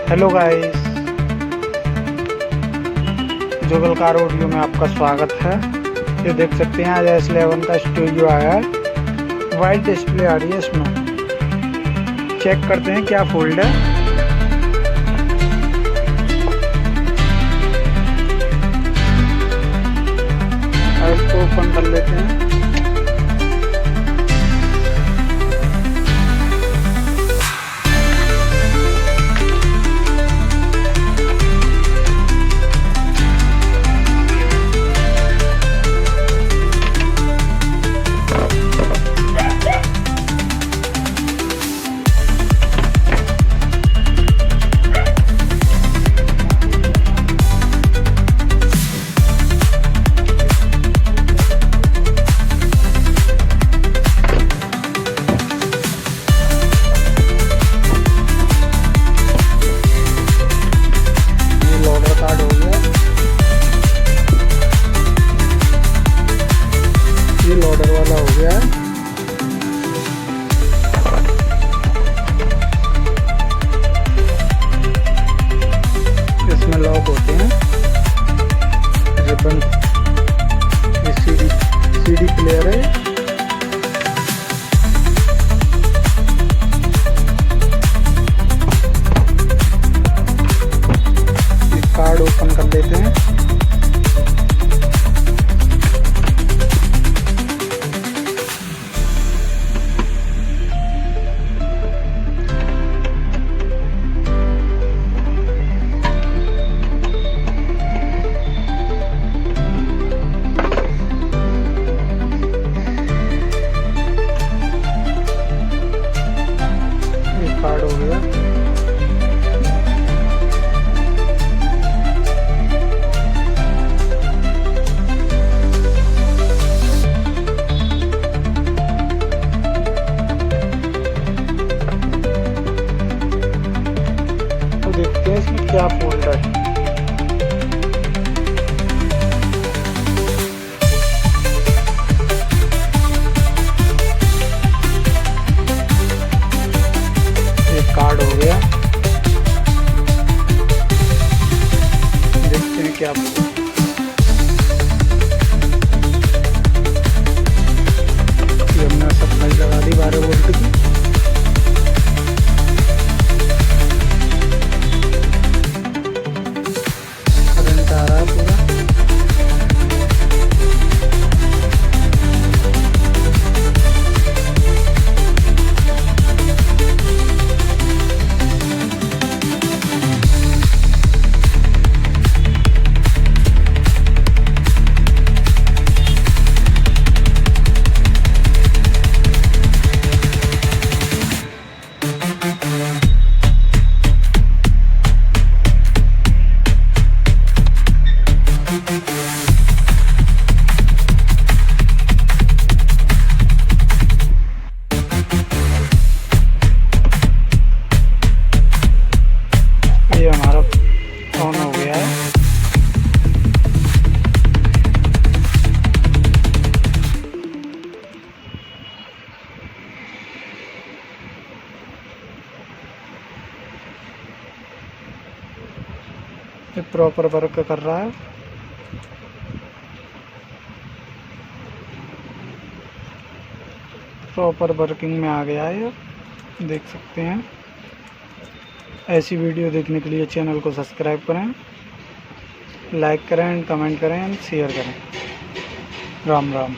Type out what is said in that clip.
Hello guys, जुगल car audio में आपका स्वागत है। ये देख सकते हैं आज S11 का स्टूडियो आया है। वाइट डिस्प्ले आ रही है इसमें। चेक करते हैं क्या फोल्ड है। इसको ओपन कर लेते हैं। लोडर वाला हो गया है। इसमें लॉक होते हैं रिबन। ये सीडी प्लेयर है। कार्ड ओपन कर लेते हैं। कार्ड हो गया। तो देखते हैं इसमें क्या फोल्ड है। कार्ड हो गया। देखते हैं क्या ये हमने सप्लाई लगा दी 12 वोल्ट की। करंट आ रहा है पूरा। ये हमारा ऑन हो गया है। ये प्रॉपर वर्क कर रहा है। प्रॉपर वर्किंग में आ गया है। ये देख सकते हैं। ऐसी वीडियो देखने के लिए चैनल को सब्सक्राइब करें, लाइक करें, कमेंट करें, शेयर करें। राम राम।